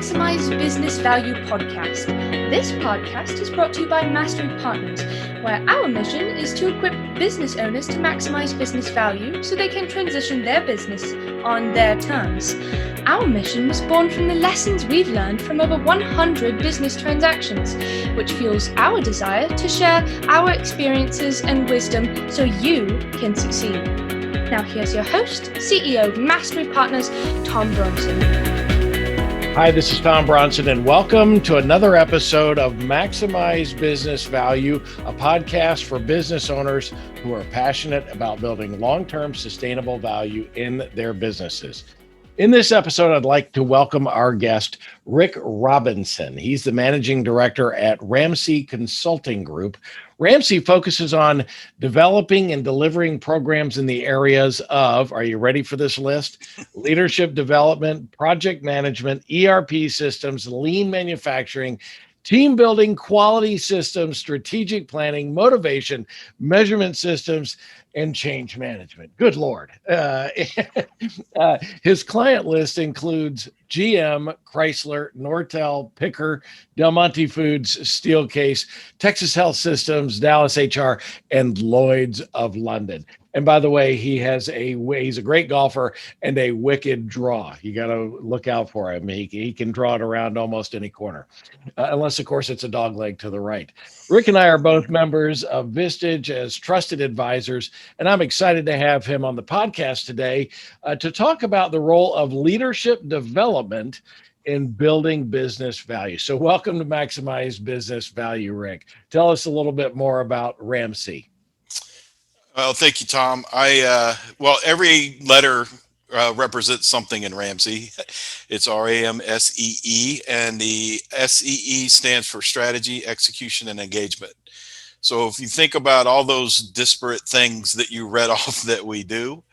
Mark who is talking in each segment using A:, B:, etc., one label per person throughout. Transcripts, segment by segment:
A: Maximize Business Value podcast. This podcast is brought to you by Mastery Partners, where our mission is to equip business owners to maximize business value so they can transition their business on their terms. Our mission was born from the lessons we've learned from over 100 business transactions, which fuels our desire to share our experiences and wisdom so you can succeed. Now here's your host, CEO of Mastery Partners, Tom Bronson.
B: Hi, this is Tom Bronson, and welcome to another episode of Maximize Business Value, a podcast for business owners who are passionate about building long-term sustainable value in their businesses. In this episode, I'd like to welcome our guest, Rick Robinson. He's the managing director at Ramsee Consulting Group. Ramsee focuses on developing and delivering programs in the areas of, are you ready for this list? Leadership development, project management, ERP systems, lean manufacturing, team building, quality systems, strategic planning, motivation, measurement systems, and change management. Good Lord. His client list includes GM, Chrysler, Nortel, Picker, Monte Foods, Steelcase, Texas Health Systems, Dallas HR, and Lloyds of London. And by the way, he's a great golfer and a wicked draw. You got to look out for him. He can draw it around almost any corner, unless, of course, it's a dog leg to the right. Rick and I are both members of Vistage as trusted advisors, and I'm excited to have him on the podcast today to talk about the role of leadership development in building business value. So welcome to Maximize Business Value, Rick. Tell us a little bit more about Ramsee.
C: Well, thank you, Tom. Every letter represents something in Ramsee. It's RAMSEE, and the SEE stands for strategy, execution, and engagement. So if you think about all those disparate things that you read off that we do,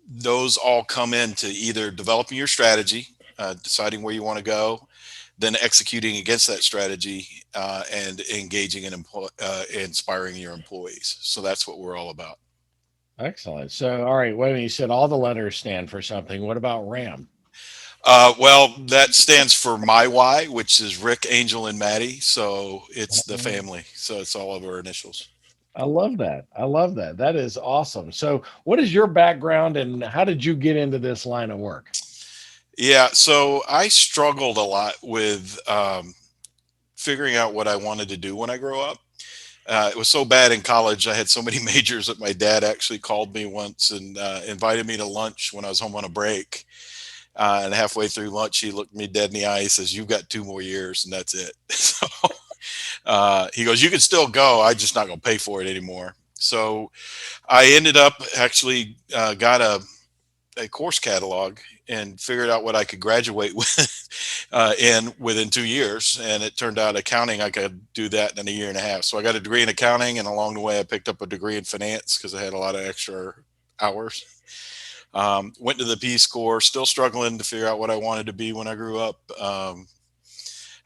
C: those all come into either developing your strategy, deciding where you want to go, then executing against that strategy, and engaging and inspiring your employees. So that's what we're all about.
B: Excellent. So, all right, when you said all the letters stand for something, what about RAM?
C: That stands for my why, which is Rick, Angel, and Maddie. So it's the family. So it's all of our initials.
B: I love that. That is awesome. So what is your background and how did you get into this line of work?
C: Yeah, so I struggled a lot with figuring out what I wanted to do when I grow up. It was so bad in college. I had so many majors that my dad actually called me once and invited me to lunch when I was home on a break. And halfway through lunch, he looked me dead in the eye. He says, "You've got 2 more years and that's it." So he goes, "You can still go. I'm just not going to pay for it anymore." So I ended up actually got a course catalog and figured out what I could graduate with within 2 years. And it turned out accounting, I could do that in a year and a half. So I got a degree in accounting, and along the way I picked up a degree in finance because I had a lot of extra hours. Went to the Peace Corps, still struggling to figure out what I wanted to be when I grew up.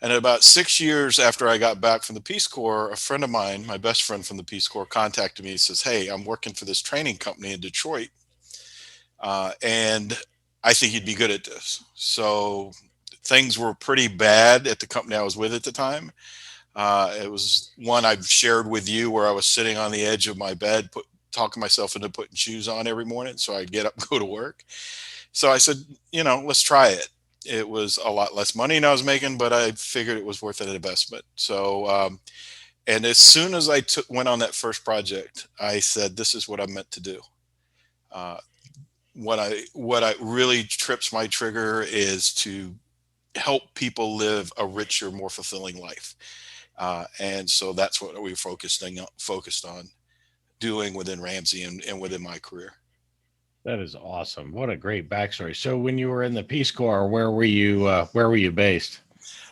C: And about 6 years after I got back from the Peace Corps, a friend of mine, my best friend from the Peace Corps, contacted me and says, "Hey, I'm working for this training company in Detroit. And I think you'd be good at this." So things were pretty bad at the company I was with at the time. It was one I've shared with you where I was sitting on the edge of my bed, talking myself into putting shoes on every morning so I'd get up and go to work. So I said, let's try it. It was a lot less money than I was making, but I figured it was worth an investment. So, and as soon as I went on that first project, I said, this is what I'm meant to do. What I really trips my trigger is to help people live a richer, more fulfilling life. And so that's what we focused on doing within Ramsee and within my career.
B: That is awesome. What a great backstory. So when you were in the Peace Corps, where were you based?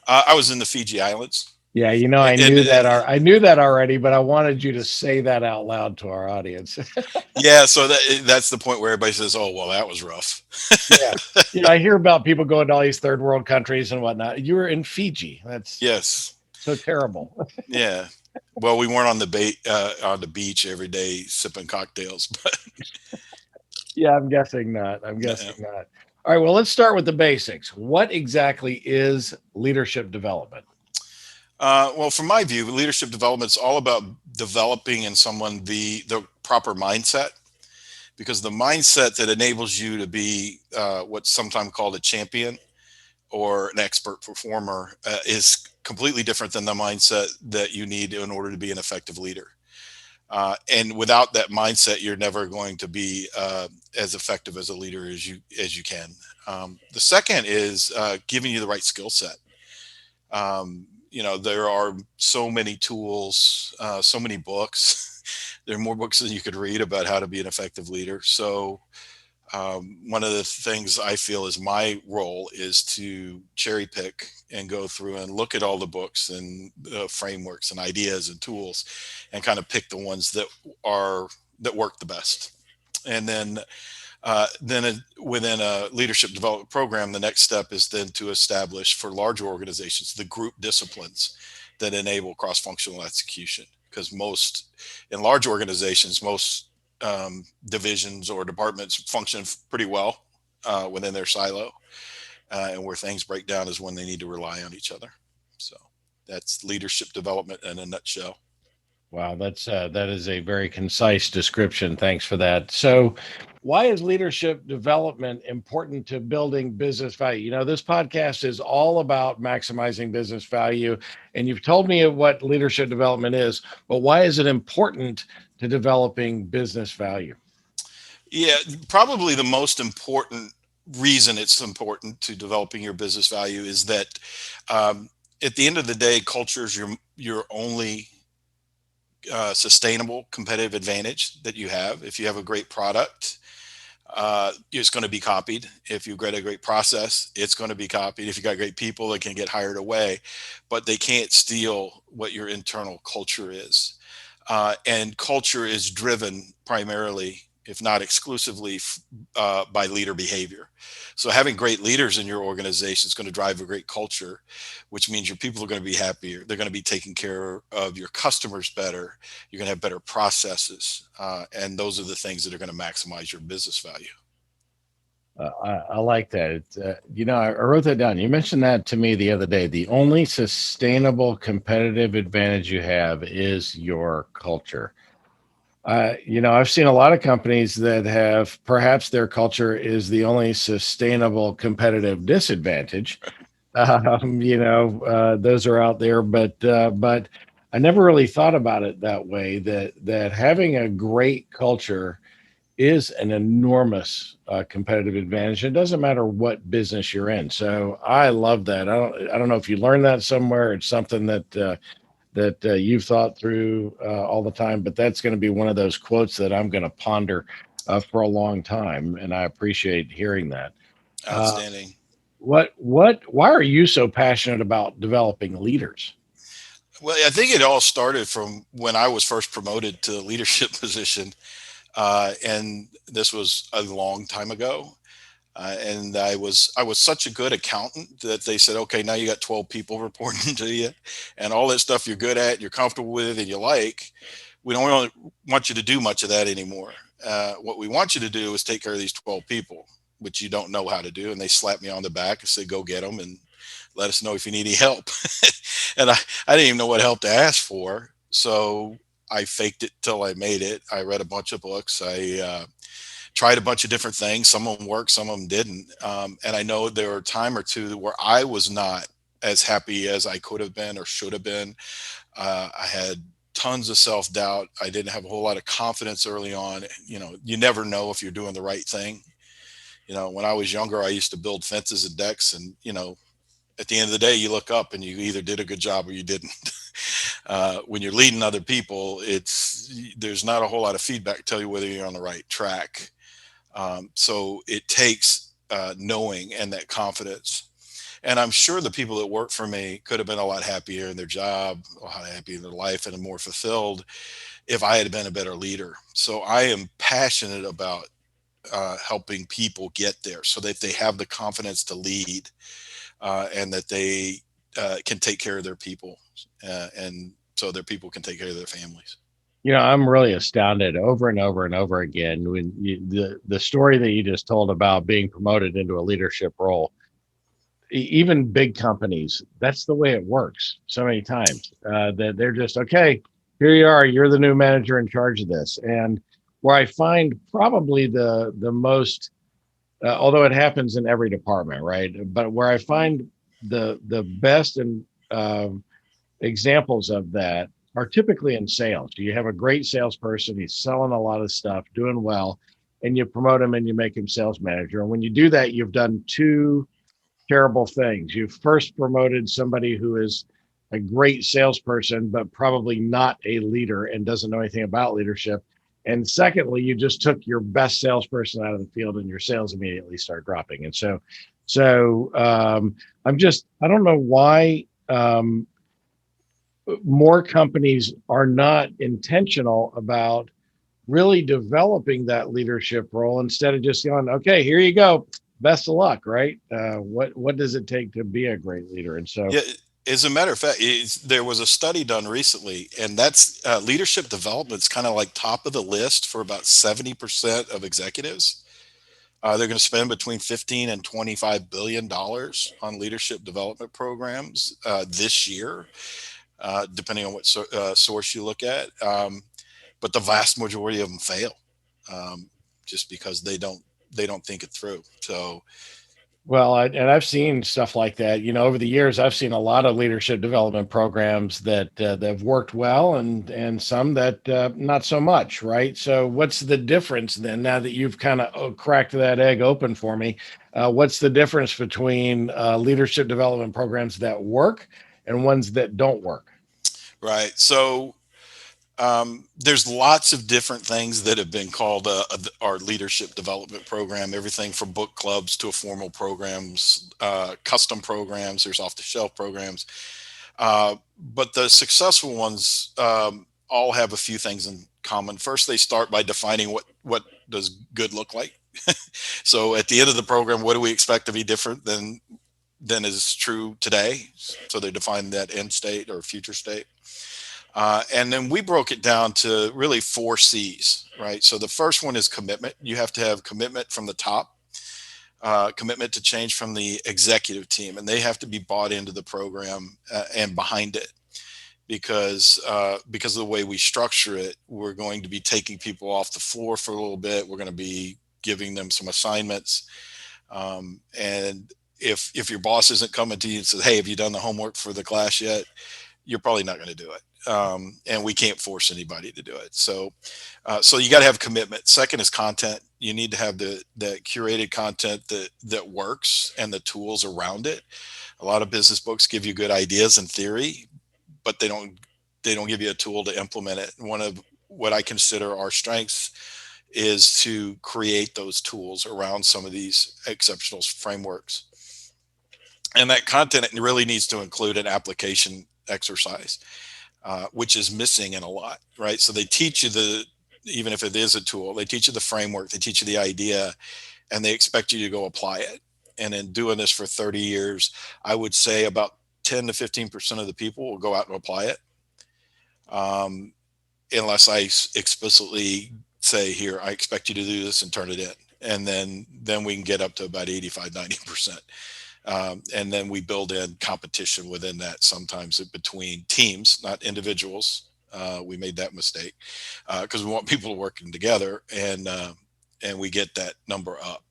C: I was in the Fiji Islands.
B: Yeah, I knew that already, but I wanted you to say that out loud to our audience.
C: Yeah, so that's the point where everybody says, "Oh, well, that was rough."
B: Yeah, I hear about people going to all these third world countries and whatnot. You were in Fiji. That's so terrible.
C: Yeah. Well, we weren't on the beach every day sipping cocktails, but
B: yeah, I'm guessing not. All right, well, let's start with the basics. What exactly is leadership development?
C: Well, from my view, leadership development is all about developing in someone the proper mindset, because the mindset that enables you to be what's sometimes called a champion or an expert performer is completely different than the mindset that you need in order to be an effective leader. And without that mindset, you're never going to be as effective as a leader as you can. The second is giving you the right skill set. There are so many tools, so many books. There are more books than you could read about how to be an effective leader. So one of the things I feel is my role is to cherry pick and go through and look at all the books and frameworks and ideas and tools, and kind of pick the ones that work the best. And then within a leadership development program, the next step is then to establish for larger organizations the group disciplines that enable cross-functional execution. Because in large organizations, most divisions or departments function pretty well within their silo, and where things break down is when they need to rely on each other. So that's leadership development in a nutshell.
B: Wow, that is a very concise description. Thanks for that. So, why is leadership development important to building business value? This podcast is all about maximizing business value, and you've told me what leadership development is, but why is it important to developing business value?
C: Yeah, probably the most important reason it's important to developing your business value is that at the end of the day, culture is your only sustainable competitive advantage that you have. If you have a great product, it's going to be copied. If you've got a great process, it's going to be copied. If you got great people, they can get hired away, but they can't steal what your internal culture is. And culture is driven primarily, if not exclusively, by leader behavior. So having great leaders in your organization is going to drive a great culture, which means your people are going to be happier. They're going to be taking care of your customers better. You're going to have better processes. And those are the things that are going to maximize your business value.
B: I like that. I wrote that down. You mentioned that to me the other day. The only sustainable competitive advantage you have is your culture. I've seen a lot of companies that have perhaps their culture is the only sustainable competitive disadvantage. Those are out there, but I never really thought about it that way. That having a great culture is an enormous competitive advantage. It doesn't matter what business you're in. So I love that. I don't know if you learned that somewhere. It's something that you've thought through all the time, but that's going to be one of those quotes that I'm going to ponder for a long time. And I appreciate hearing that. Uh,
C: Outstanding.
B: why are you so passionate about developing leaders?
C: Well, I think it all started from when I was first promoted to a leadership position. And this was a long time ago. And I was such a good accountant that they said, okay, now you got 12 people reporting to you, and all that stuff you're good at, you're comfortable with, and you like. We don't really want you to do much of that anymore. What we want you to do is take care of these 12 people, which you don't know how to do. And they slapped me on the back and said, go get them and let us know if you need any help. And I didn't even know what help to ask for. So I faked it till I made it. I read a bunch of books. I tried a bunch of different things. Some of them worked, some of them didn't. And I know there were a time or two where I was not as happy as I could have been or should have been. I had tons of self-doubt. I didn't have a whole lot of confidence early on. You never know if you're doing the right thing. When I was younger, I used to build fences and decks, and, at the end of the day, you look up and you either did a good job or you didn't. When you're leading other people, there's not a whole lot of feedback to tell you whether you're on the right track. So it takes knowing and that confidence. And I'm sure the people that work for me could have been a lot happier in their job, a lot happier in their life, and more fulfilled if I had been a better leader. So I am passionate about helping people get there so that they have the confidence to lead, and that they can take care of their people, and so their people can take care of their families.
B: I'm really astounded over and over and over again when the story that you just told about being promoted into a leadership role. Even big companies, that's the way it works so many times, that they're just, okay, here you are, you're the new manager in charge of this. And where I find probably the most, although it happens in every department, right? But where I find the best and examples of that are typically in sales. You have a great salesperson, he's selling a lot of stuff, doing well, and you promote him and you make him sales manager. And when you do that, you've done two terrible things. You've first promoted somebody who is a great salesperson, but probably not a leader and doesn't know anything about leadership. And secondly, you just took your best salesperson out of the field and your sales immediately start dropping. And so I don't know why more companies are not intentional about really developing that leadership role instead of just going, okay, here you go, best of luck, right? What does it take to be a great leader? And so,
C: Yeah, as a matter of fact, there was a study done recently, and that's leadership development's kind of like top of the list for about 70% of executives. They're going to spend between 15 and $25 billion on leadership development programs this year, depending on what source you look at. But the vast majority of them fail, just because they don't think it through. So
B: well, and I've seen stuff like that. Over the years, I've seen a lot of leadership development programs that have worked well, and some that not so much, right? So, what's the difference then? Now that you've kind of cracked that egg open for me, what's the difference between leadership development programs that work and ones that don't work?
C: right. So there's lots of different things that have been called our leadership development program. Everything from book clubs to formal programs, custom programs. There's off-the-shelf programs, but the successful ones all have a few things in common. First, they start by defining what does good look like. So at the end of the program, what do we expect to be different than is true today? So they define that end state or future state. And then we broke it down to really 4 C's, right? So the first one is commitment. You have to have commitment from the top, commitment to change from the executive team, and they have to be bought into the program and behind it. Because of the way we structure it, we're going to be taking people off the floor for a little bit. We're going to be giving them some assignments, and if your boss isn't coming to you and says, "Hey, have you done the homework for the class yet?" You're probably not going to do it. And we can't force anybody to do it. So you got to have commitment. Second is content. You need to have the curated content that works and the tools around it. A lot of business books give you good ideas in theory, but they don't give you a tool to implement it. One of what I consider our strengths is to create those tools around some of these exceptional frameworks. And that content really needs to include an application exercise, which is missing in a lot, right? So they teach you even if it is a tool, they teach you the framework, they teach you the idea, and they expect you to go apply it. And in doing this for 30 years, I would say about 10 to 15% of the people will go out and apply it. Unless I explicitly say, here, I expect you to do this and turn it in. And then we can get up to about 85, 90%. And then we build in competition within that, sometimes between teams, not individuals. We made that mistake because we want people working together, and we get that number up.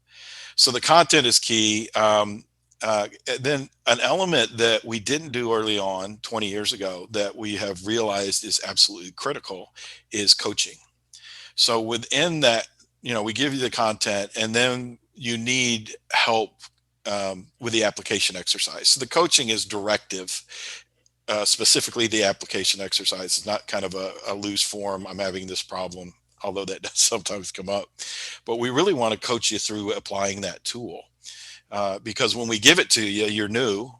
C: So the content is key. Then an element that we didn't do early on 20 years ago that we have realized is absolutely critical is coaching. So within that, we give you the content, and then you need help with the application exercise. So the coaching is directive, specifically the application exercise. It's not kind of a loose form. I'm having this problem, although that does sometimes come up. But we really want to coach you through applying that tool. Because when we give it to you, you're new,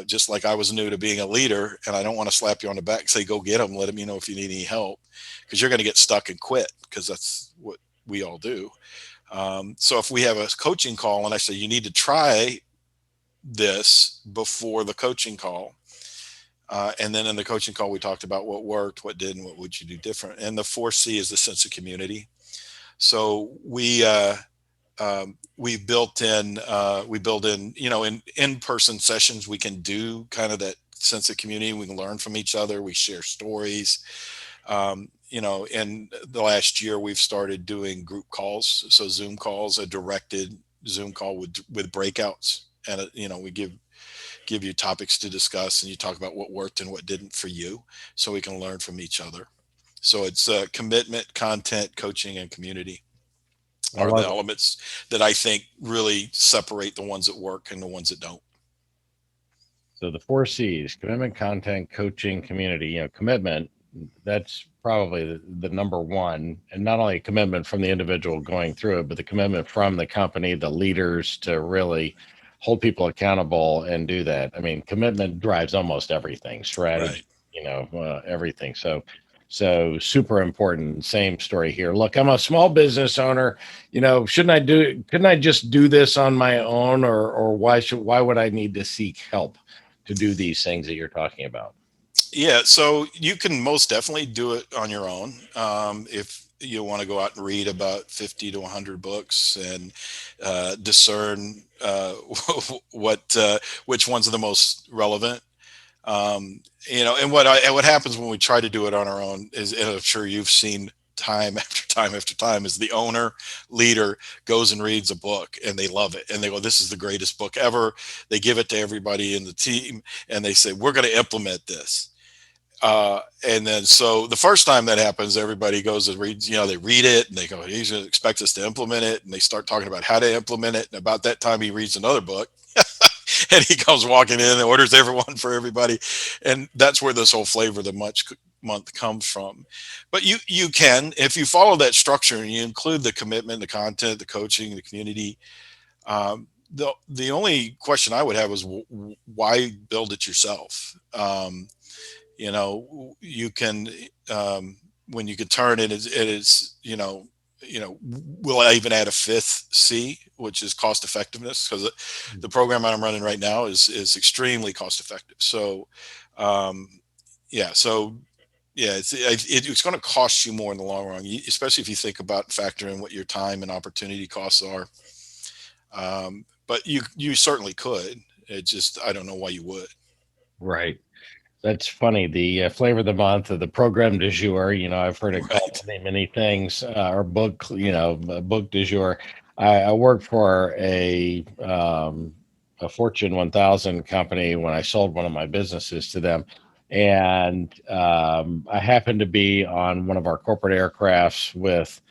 C: just like I was new to being a leader, and I don't want to slap you on the back and say, go get them, let them know if you need any help, because you're going to get stuck and quit, because that's what we all do. So if we have a coaching call and I say, you need to try this before the coaching call, And then in the coaching call, we talked about what worked, what didn't, what would you do different. And the 4C is the sense of community. So we built in, in-person sessions, we can do kind of that sense of community. We can learn from each other. We share stories. In the last year, we've started doing group calls. So Zoom calls, a directed Zoom call with breakouts. And, we give you topics to discuss, and you talk about what worked and what didn't for you, so we can learn from each other. So it's commitment, content, coaching, and community are the elements that I think really separate the ones that work and the ones that don't.
B: So the 4 C's: commitment, content, coaching, community. Commitment, that's probably the number one, and not only a commitment from the individual going through it, but the commitment from the company, the leaders, to really hold people accountable and do that. I mean, commitment drives almost everything, strategy, right. Everything. So super important. Same story here. Look, I'm a small business owner. Couldn't I just do this on my own, or why would I need to seek help to do these things that you're talking about?
C: Yeah, so you can most definitely do it on your own. If you want to go out and read about 50 to 100 books and discern which ones are the most relevant. And what happens when we try to do it on our own is, and I'm sure you've seen time after time after time, is the owner leader goes and reads a book and they love it and they go, this is the greatest book ever. They give it to everybody in the team and they say, we're going to implement this. And then, so the first time that happens, everybody goes and reads, they read it and they go, he's going to expect us to implement it. And they start talking about how to implement it. And about that time, he reads another book and he comes walking in and orders everyone for everybody. And that's where this whole flavor of the month comes from. But you can, if you follow that structure and you include the commitment, the content, the coaching, the community, the only question I would have is why build it yourself? You can, when you can turn it, will I even add a 5th C, which is cost effectiveness? Because the program I'm running right now is extremely cost effective. So, it's going to cost you more in the long run, especially if you think about factoring what your time and opportunity costs are. But you certainly could. I don't know why you would.
B: Right. That's funny. The flavor of the month, or the program du jour, I've heard it called many things, or book, book du jour. I worked for a Fortune 1000 company when I sold one of my businesses to them. And I happened to be on one of our corporate aircrafts with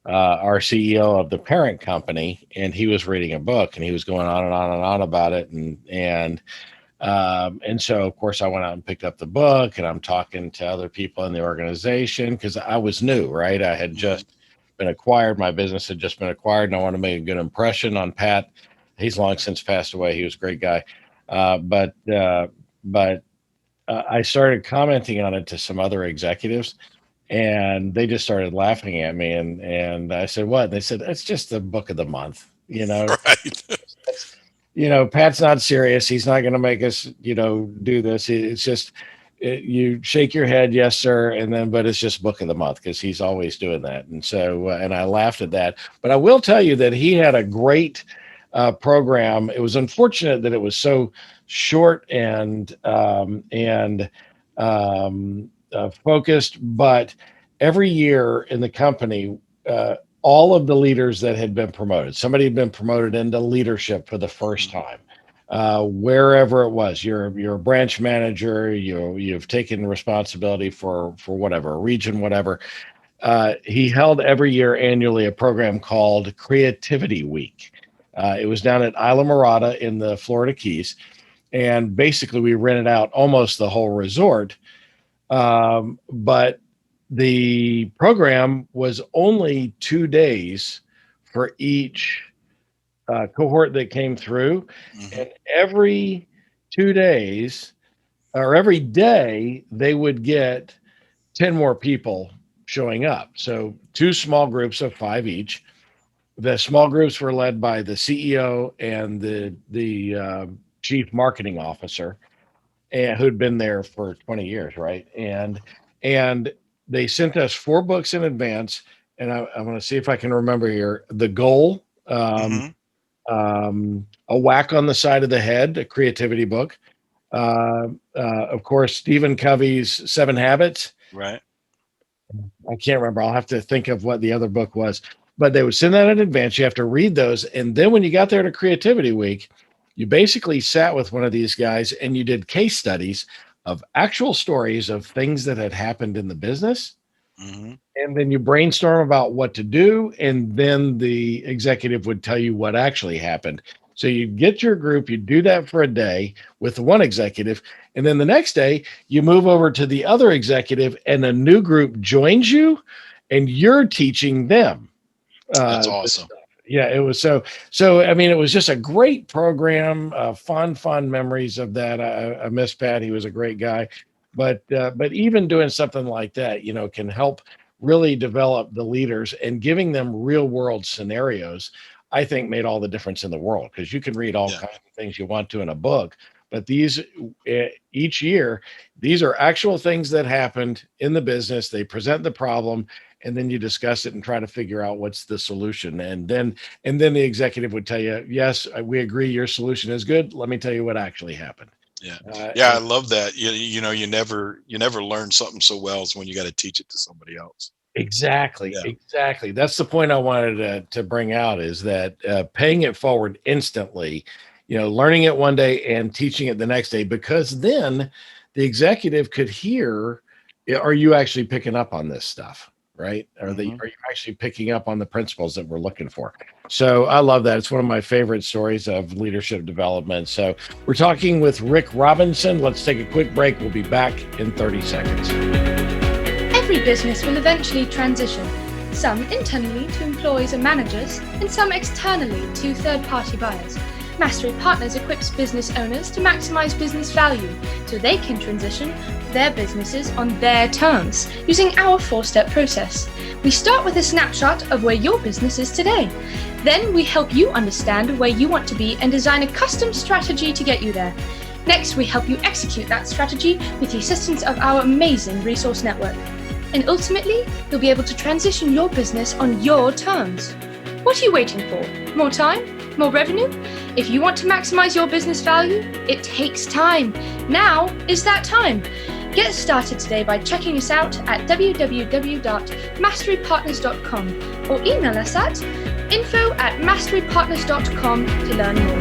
B: our CEO of the parent company, and he was reading a book and he was going on and on and on about it. And so, of course, I went out and picked up the book, and I'm talking to other people in the organization because I was new, right? I had just been acquired. My business had just been acquired, and I want to make a good impression on Pat. He's long since passed away. He was a great guy. But I started commenting on it to some other executives, and they just started laughing at me. And I said, what? They said, it's just the book of the month,
C: Right.
B: Pat's not serious. He's not going to make us, do this. It's just, you shake your head, yes, sir. But it's just book of the month because he's always doing that. And so, and I laughed at that. But I will tell you that he had a great program. It was unfortunate that it was so short and focused. But every year in the company, all of the leaders that had been promoted, somebody had been promoted into leadership for the first time, wherever it was. You're a branch manager, you've taken responsibility for whatever, a region, whatever. He held every year annually a program called Creativity Week. It was down at Isla Mirada in the Florida Keys. And basically we rented out almost the whole resort. But the program was only 2 days for each cohort that came through. Mm-hmm. And every 2 days or every day, they would get 10 more people showing up. So 2 small groups of 5 each. The small groups were led by the CEO and the chief marketing officer. and who'd been there for 20 years, right? And they sent us 4 books in advance, and I want to see if I can remember here. The Goal,
C: Hmm.
B: A Whack on the Side of the Head, a creativity book. Of course, Stephen Covey's 7 Habits.
C: Right.
B: I can't remember. I'll have to think of what the other book was. But they would send that in advance. You have to read those. And then when you got there to Creativity Week, you basically sat with one of these guys and you did case studies of actual stories of things that had happened in the business.
C: Hmm.
B: And then you brainstorm about what to do. And then the executive would tell you what actually happened. So you get your group, you do that for a day with one executive. And then the next day, you move over to the other executive, and a new group joins you, and you're teaching them.
C: That's
B: This
C: awesome.
B: stuff. Yeah, it was so. I mean, it was just a great program. Fond memories of that. I miss Pat. He was a great guy. But even doing something like that, can help really develop the leaders, and giving them real world scenarios, I think made all the difference in the world, because you can read all
C: Yeah.
B: kinds of things you want to in a book, but these each year, these are actual things that happened in the business. They present the problem, and then you discuss it and try to figure out what's the solution. And then the executive would tell you, yes, we agree your solution is good. Let me tell you what actually happened.
C: Yeah.
B: Uh,
C: Yeah. I
B: and
C: love that. You never learn something so well as when you got to teach it to somebody else.
B: exactly,
C: Yeah.
B: exactly. That's the point I wanted to bring out, is that paying it forward instantly, learning it one day and teaching it the next day, because then the executive could hear, are you actually picking up on this stuff? Right?
C: Hmm.
B: Are you actually picking up on the principles that we're looking for? So I love that. It's one of my favorite stories of leadership development. So we're talking with Rick Robinson. Let's take a quick break. We'll be back in 30 seconds.
A: Every business will eventually transition, some internally to employees and managers, and some externally to third-party buyers. Mastery Partners equips business owners to maximize business value so they can transition their businesses on their terms using our 4-step process. We start with a snapshot of where your business is today. Then we help you understand where you want to be and design a custom strategy to get you there. Next, we help you execute that strategy with the assistance of our amazing resource network. And ultimately, you'll be able to transition your business on your terms. What are you waiting for? More time? More revenue? If you want to maximize your business value, it takes time. Now is that time. Get started today by checking us out at www.masterypartners.com or email us at info@masterypartners.com to learn more.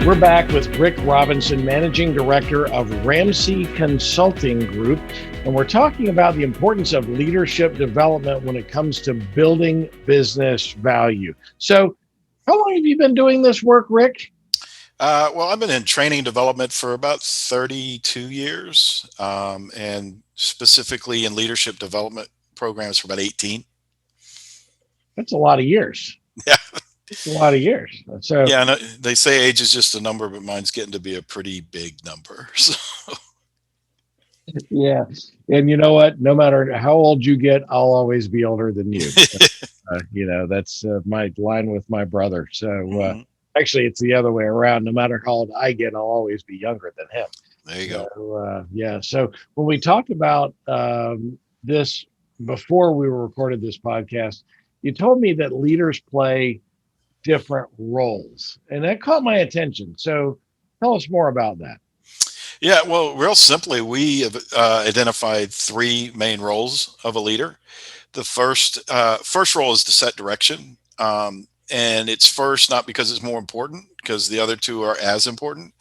B: We're back with Rick Robinson, Managing Director of Ramsee Consulting Group, and we're talking about the importance of leadership development when it comes to building business value. So, how long have you been doing this work, Rick?
C: Well, I've been in training development for about 32 years, and specifically in leadership development programs for about 18.
B: That's a lot of years.
C: Yeah.
B: It's a lot of years. So,
C: Yeah. And they say age is just a number, but mine's getting to be a pretty big number. So,
B: yeah. And you know what? No matter how old you get, I'll always be older than you. That's my line with my brother. So,
C: mhm,
B: actually, it's the other way around. No matter how old I get, I'll always be younger than him.
C: there you go.
B: So, yeah. So when we talked about this before we were recorded this podcast, you told me that leaders play different roles, and that caught my attention. So tell us more about that.
C: Yeah. Well, real simply, we have identified three main roles of a leader. The first role is to set direction. And it's first not because it's more important, because the other two are as important,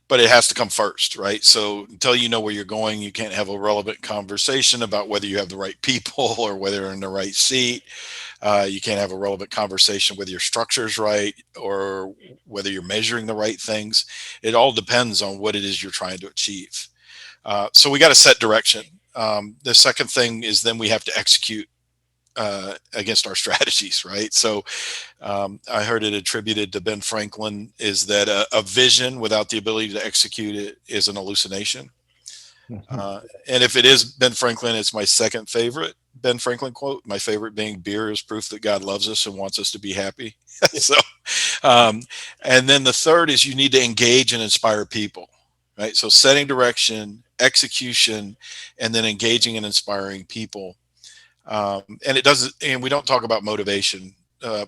C: but it has to come first, right? So until you know where you're going, you can't have a relevant conversation about whether you have the right people or whether you're in the right seat. You can't have a relevant conversation whether your structure's right or whether you're measuring the right things. It all depends on what it is you're trying to achieve. So we got to set direction. The second thing is then we have to execute against our strategies, right? So I heard it attributed to Ben Franklin is that a vision without the ability to execute it is an hallucination. And if it is Ben Franklin, it's my second favorite Ben Franklin quote. My favorite being beer is proof that God loves us and wants us to be happy. So, and then the third is you need to engage and inspire people. right? So setting direction, execution, and then engaging and inspiring people. And it doesn't, and we don't talk about motivation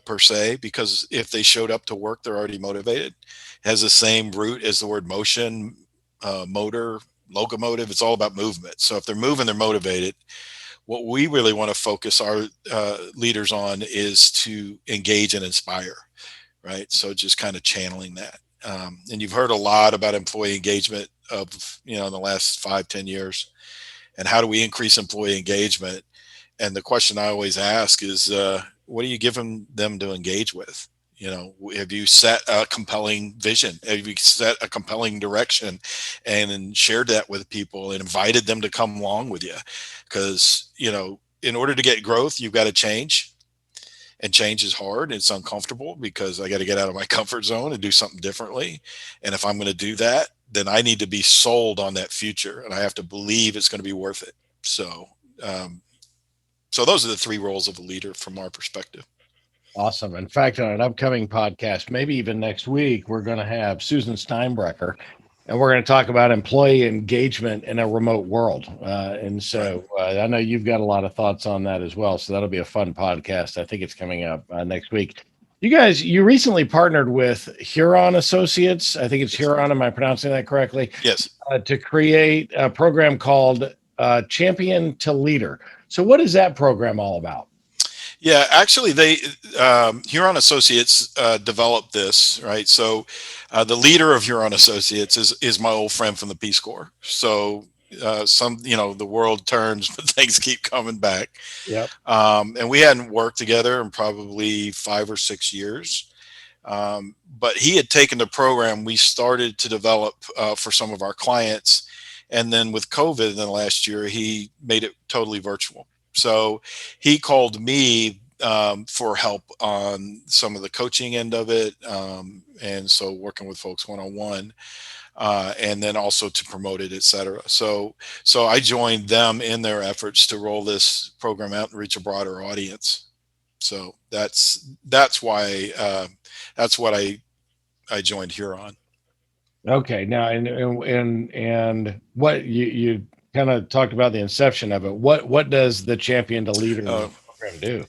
C: per se, because if they showed up to work, they're already motivated. It has the same root as the word motion, motor, locomotive. It's all about movement. So if they're moving, they're motivated. What we really want to focus our leaders on is to engage and inspire, right? So just kind of channeling that. And you've heard a lot about employee engagement in the last 5-10 years, and how do we increase employee engagement? And the question I always ask is, what are you giving them to engage with? Have you set a compelling vision? Have you set a compelling direction and shared that with people and invited them to come along with you? Because, in order to get growth, you've got to change. And change is hard. It's uncomfortable because I got to get out of my comfort zone and do something differently. And if I'm going to do that, then I need to be sold on that future, and I have to believe it's going to be worth it. So those are the three roles of a leader from our perspective.
B: Awesome. In fact, on an upcoming podcast, maybe even next week, we're going to have Susan Steinbrecher, and we're going to talk about employee engagement in a remote world. I know you've got a lot of thoughts on that as well. So that'll be a fun podcast. I think it's coming up next week. You recently partnered with Huron Associates. I think it's Huron. Am I pronouncing that correctly?
C: Yes.
B: To create a program called Champion to Leader. So what is that program all about?
C: Yeah, actually, Huron Associates developed this, right? So the leader of Huron Associates is my old friend from the Peace Corps. So the world turns, but things keep coming back.
B: Yep.
C: And we hadn't worked together in probably 5 or 6 years. But he had taken the program we started to develop for some of our clients. And then with COVID in the last year, he made it totally virtual. So he called me for help on some of the coaching end of it. And so working with folks one-on-one, and then also to promote it, et cetera. So I joined them in their efforts to roll this program out and reach a broader audience. So that's why that's what I joined Huron.
B: Okay. Now, and what you kind of talked about the inception of it. What does the Champion to Leader program do?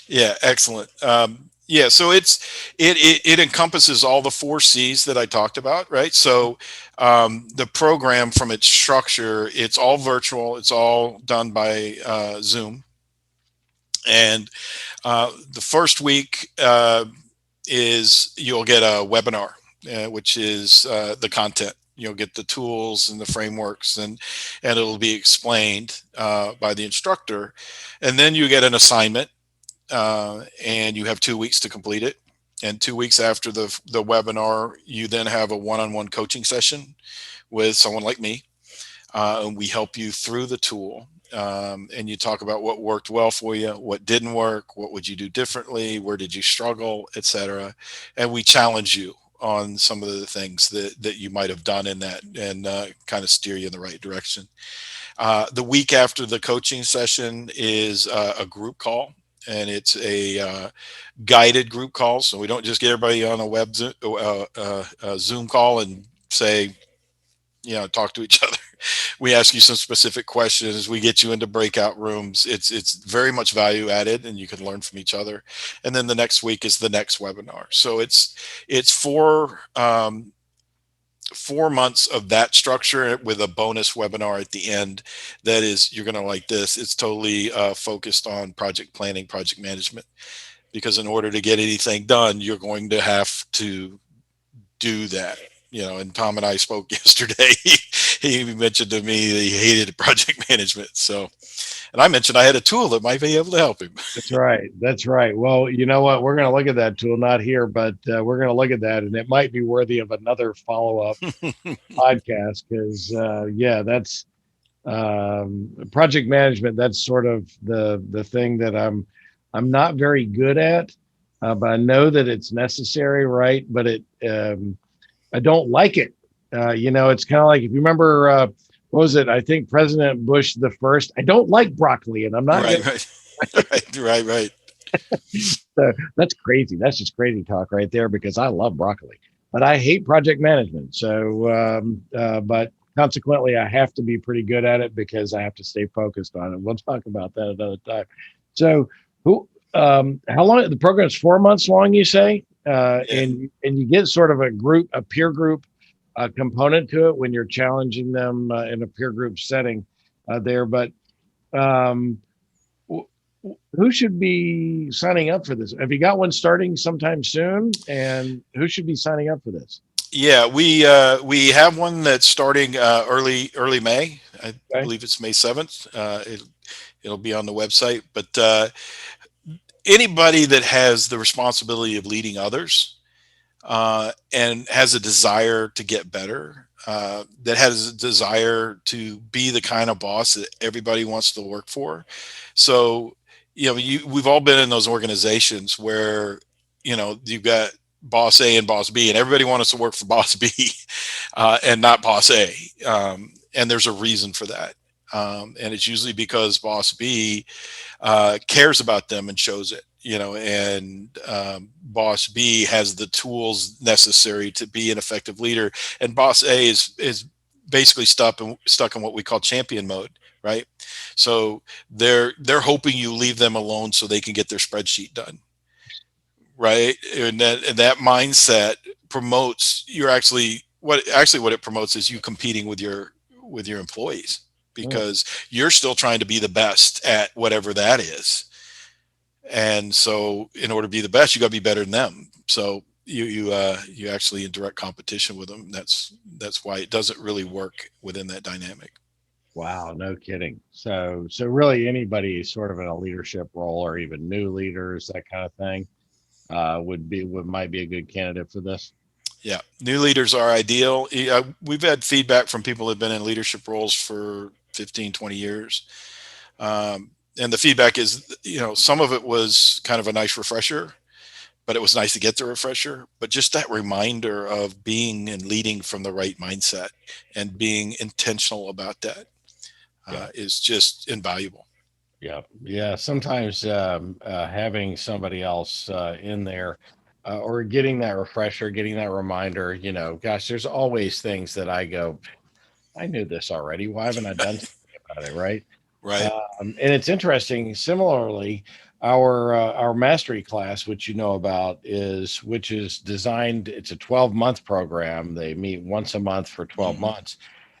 C: Yeah, excellent. So it encompasses all the 4 C's that I talked about, right? So the program, from its structure, it's all virtual. It's all done by Zoom. And the first week is you'll get a webinar, which is the content. You'll get the tools and the frameworks, and it'll be explained by the instructor. And then you get an assignment, and you have 2 weeks to complete it. And 2 weeks after the webinar, you then have a one-on-one coaching session with someone like me. And we help you through the tool. And you talk about what worked well for you, what didn't work, what would you do differently, where did you struggle, et cetera. And we challenge you on some of the things that you might have done in that, and kind of steer you in the right direction. The week after the coaching session is a group call, and it's a guided group call. So we don't just get everybody on a Zoom call and say, talk to each other. We ask you some specific questions. We get you into breakout rooms. It's very much value added, and you can learn from each other. And then the next week is the next webinar. So it's 4 months of that structure with a bonus webinar at the end. That is, you're going to like this. It's totally focused on project planning, project management, because in order to get anything done, you're going to have to do that. And Tom and I spoke yesterday. He mentioned to me that he hated project management. So, and I mentioned I had a tool that might be able to help him.
B: That's right. Well, you know what? We're going to look at that tool, not here, but we're going to look at that, and it might be worthy of another follow-up podcast, because, that's project management. That's sort of the thing that I'm not very good at, but I know that it's necessary, right? But I don't like it. It's kind of like, if you remember, what was it? I think President Bush the first. I don't like broccoli, and I'm not
C: right.
B: So that's crazy. That's just crazy talk right there, because I love broccoli. but I hate project management. So, but consequently, I have to be pretty good at it because I have to stay focused on it. We'll talk about that another time. So, how long the program's 4 months long, you say?
C: Yeah.
B: And you get sort of a peer group component to it when you're challenging them in a peer group setting there. But um, who should be signing up for this? Have you got one starting sometime soon? And who should be signing up for this?
C: Yeah, we have one that's starting early May. I
B: Okay.
C: believe it's May 7th. It'll be on the website. But anybody that has the responsibility of leading others and has a desire to get better, that has a desire to be the kind of boss that everybody wants to work for. So, we've all been in those organizations where, you've got boss A and boss B, and everybody wants to work for boss B and not boss A. And there's a reason for that. And it's usually because boss B cares about them and shows it, and boss B has the tools necessary to be an effective leader. And boss A is basically stuck in what we call champion mode, right? So they're hoping you leave them alone so they can get their spreadsheet done, right? And that mindset promotes what it promotes is you competing with your employees, because you're still trying to be the best at whatever that is. And so in order to be the best, you got to be better than them. So you actually in direct competition with them. That's why it doesn't really work within that dynamic.
B: Wow, no kidding. So really anybody sort of in a leadership role or even new leaders, that kind of thing, might be a good candidate for this.
C: Yeah, new leaders are ideal. We've had feedback from people who've been in leadership roles for 15, 20 years. And the feedback is, some of it was kind of a nice refresher, but it was nice to get the refresher. But just that reminder of being and leading from the right mindset and being intentional about that is just invaluable.
B: Yeah. Yeah. Sometimes having somebody else in there or getting that refresher, getting that reminder, gosh, there's always things that I go, I knew this already. Why haven't I done something about it? Right.
C: Right.
B: And it's interesting. Similarly, our mastery class, which you know about, which is designed. It's a 12-month program. They meet once a month for 12 months,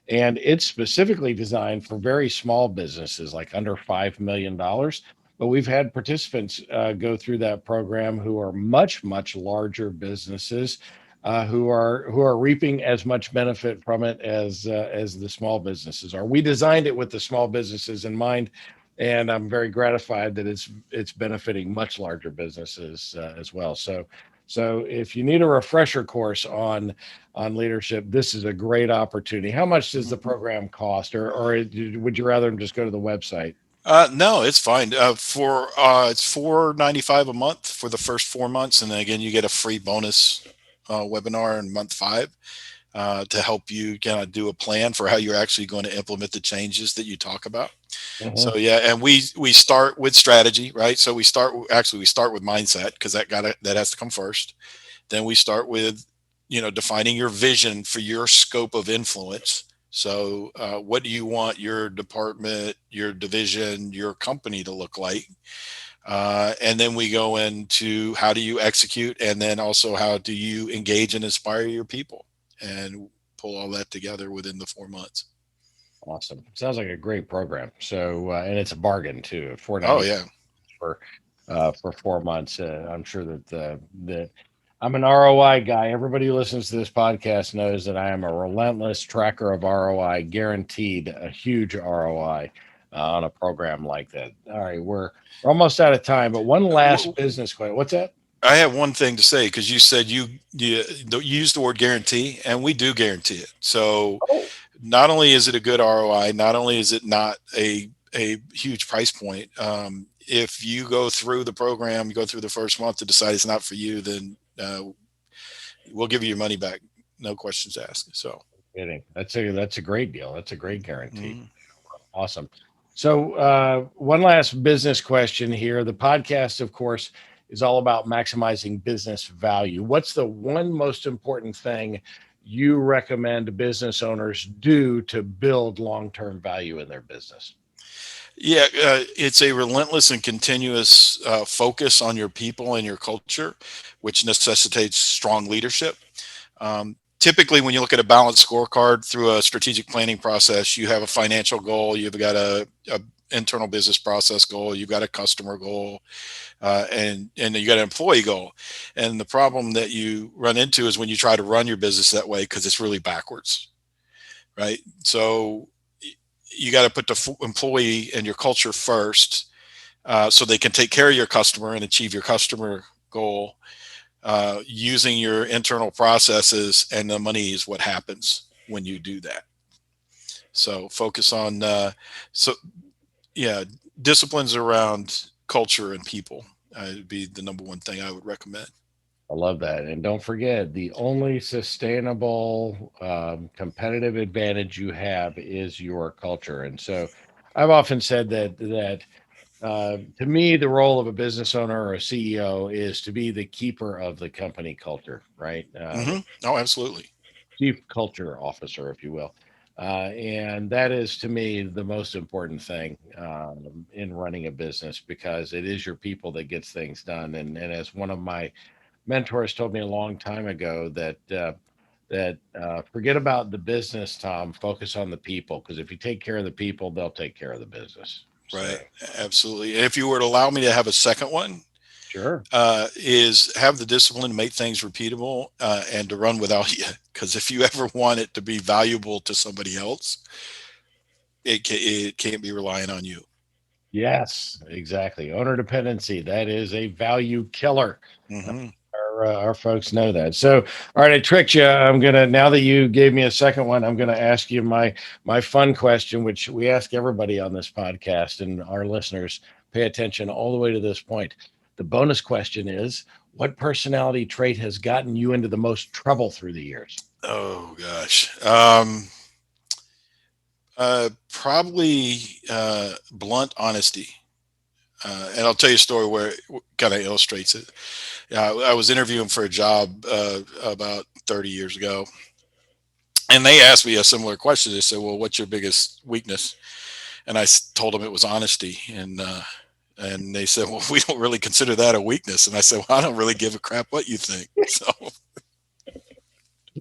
B: and it's specifically designed for very small businesses, like under $5 million. But we've had participants go through that program who are much, much larger businesses who are reaping as much benefit from it as the small businesses are. We designed it with the small businesses in mind, and I'm very gratified that it's benefiting much larger businesses as well. So if you need a refresher course on leadership, this is a great opportunity. How much does the program cost, or would you rather just go to the website?
C: No, it's fine. It's $4.95 a month for the first 4 months, and then again you get a free bonus webinar in month 5 to help you kind of do a plan for how you're actually going to implement the changes that you talk about. So yeah, and we start with strategy, right? So we start with mindset, because that has to come first. Then we start with defining your vision for your scope of influence. So what do you want your department, your division, your company to look like? And then we go into how do you execute, and then also how do you engage and inspire your people, and pull all that together within the 4 months.
B: Awesome. Sounds like a great program. So and it's a bargain too.
C: Oh yeah.
B: For 4 months. I'm sure that I'm an ROI guy. Everybody who listens to this podcast knows that I am a relentless tracker of ROI, guaranteed a huge ROI on a program like that. All right, we're almost out of time, but one last business question. What's that?
C: I have one thing to say, because you said you use the word guarantee, and we do guarantee it. So not only is it a good ROI, not only is it not a huge price point. If you go through the program, you go through the first month to decide it's not for you, then we'll give you your money back. No questions asked. So
B: that's a great deal. That's a great guarantee. Awesome. So one last business question here. The podcast, of course, is all about maximizing business value. What's the one most important thing you recommend business owners do to build long-term value in their business?
C: Yeah, it's a relentless and continuous focus on your people and your culture, which necessitates strong leadership. Typically, when you look at a balanced scorecard through a strategic planning process, you have a financial goal, you've got a internal business process goal, you've got a customer goal, and you got an employee goal. And the problem that you run into is when you try to run your business that way, because it's really backwards, right? So you got to put the employee and your culture first, so they can take care of your customer and achieve your customer goal, using your internal processes, and the money is what happens when you do that. So focus on so yeah, disciplines around culture and people would be the number one thing I would recommend.
B: I love that. And don't forget, the only sustainable competitive advantage you have is your culture. And so I've often said that to me, the role of a business owner or a CEO is to be the keeper of the company culture, right?
C: Oh, absolutely.
B: Chief culture officer, if you will. And that is, to me, the most important thing in running a business, because it is your people that gets things done. And as one of my mentors told me a long time ago, that forget about the business, Tom, focus on the people, because if you take care of the people, they'll take care of the business. So,
C: Right. Absolutely. If you were to allow me to have a second one,
B: sure.
C: is have the discipline to make things repeatable, and to run without you. Because if you ever want it to be valuable to somebody else, it can't be relying on you.
B: Yes, exactly. Owner dependency. That is a value killer.
C: Hmm.
B: Our folks know that. So, all right, I tricked you. I'm gonna, now that you gave me a second one, I'm gonna ask you my fun question, which we ask everybody on this podcast, and our listeners pay attention all the way to this point. The bonus question is, what personality trait has gotten you into the most trouble through the years?
C: Oh gosh. Probably blunt honesty. And I'll tell you a story where it kind of illustrates it. I was interviewing for a job about 30 years ago, and they asked me a similar question. They said, "Well, what's your biggest weakness?" And I told them it was honesty. And they said, "Well, we don't really consider that a weakness." And I said, "Well, I don't really give a crap what you think." So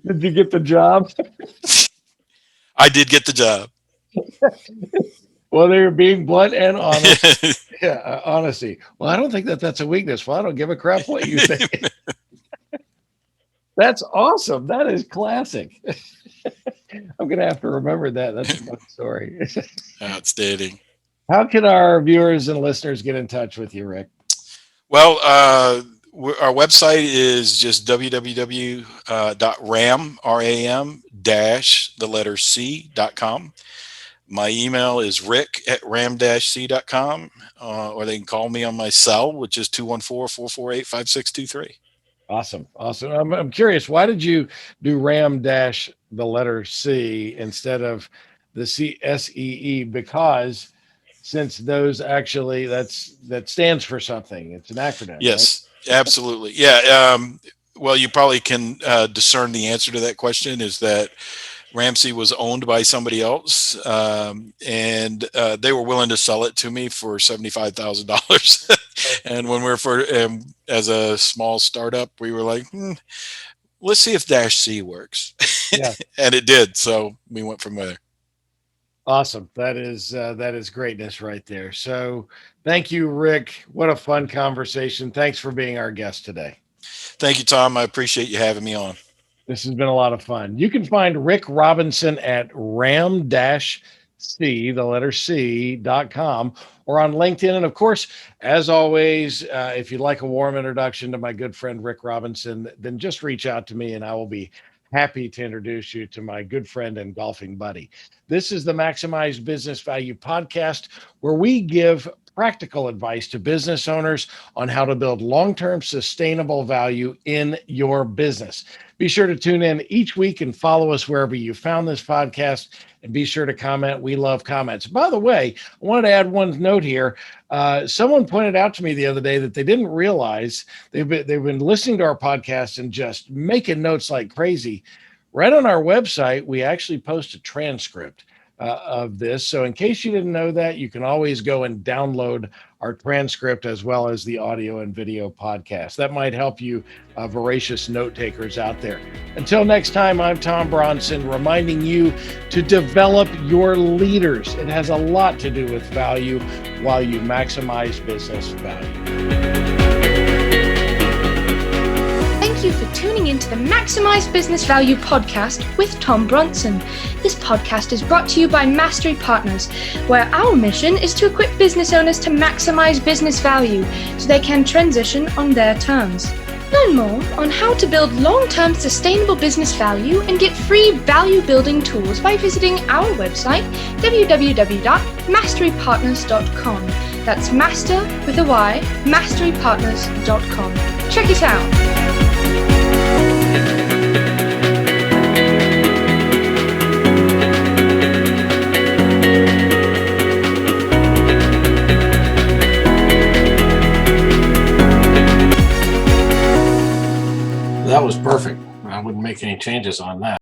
B: Did you get the job?
C: I did get the job.
B: Well, they were being blunt and honest. Yeah, honesty. Well, I don't think that's a weakness. Well, I don't give a crap what you think. That's awesome. That is classic. I'm going to have to remember that. That's a fun story.
C: Outstanding.
B: How can our viewers and listeners get in touch with you, Rick?
C: Well, our website is just www.ram-c.com. My email is rick@ram-c.com, or they can call me on my cell, which is 214-448-5623.
B: Awesome. Awesome. I'm curious, why did you do Ram dash the letter C instead of the CSEE? Because since those actually, that stands for something. It's an acronym, right?
C: Yes, absolutely. Yeah. Well, you probably can discern the answer to that question is that Ramsee was owned by somebody else, and they were willing to sell it to me for $75,000. And when we were as a small startup, we were like, let's see if Dash C works.
B: Yeah.
C: And it did. So we went from there.
B: Awesome. That is greatness right there. So thank you, Rick. What a fun conversation. Thanks for being our guest today.
C: Thank you, Tom. I appreciate you having me on.
B: This has been a lot of fun. You can find Rick Robinson at ram-c, the letter C.com, or on LinkedIn. And of course, as always, if you'd like a warm introduction to my good friend, Rick Robinson, then just reach out to me and I will be happy to introduce you to my good friend and golfing buddy. This is the Maximize Business Value podcast, where we give practical advice to business owners on how to build long-term sustainable value in your business. Be sure to tune in each week and follow us wherever you found this podcast. And be sure to comment. We love comments. By the way, I wanted to add one note here. Someone pointed out to me the other day that they didn't realize they've been listening to our podcast and just making notes like crazy. Right on our website, we actually post a transcript of this. So in case you didn't know that, you can always go and download our transcript as well as the audio and video podcast. That might help you voracious note takers out there. Until next time, I'm Tom Bronson, reminding you to develop your leaders. It has a lot to do with value while you maximize business value.
A: Thank you for tuning into the Maximize Business Value podcast with Tom Bronson. This podcast is brought to you by Mastery Partners, where our mission is to equip business owners to maximize business value so they can transition on their terms. Learn more on how to build long-term sustainable business value and get free value-building tools by visiting our website, www.masterypartners.com. That's master with a Y, masterypartners.com. Check it out.
B: That was perfect. I wouldn't make any changes on that.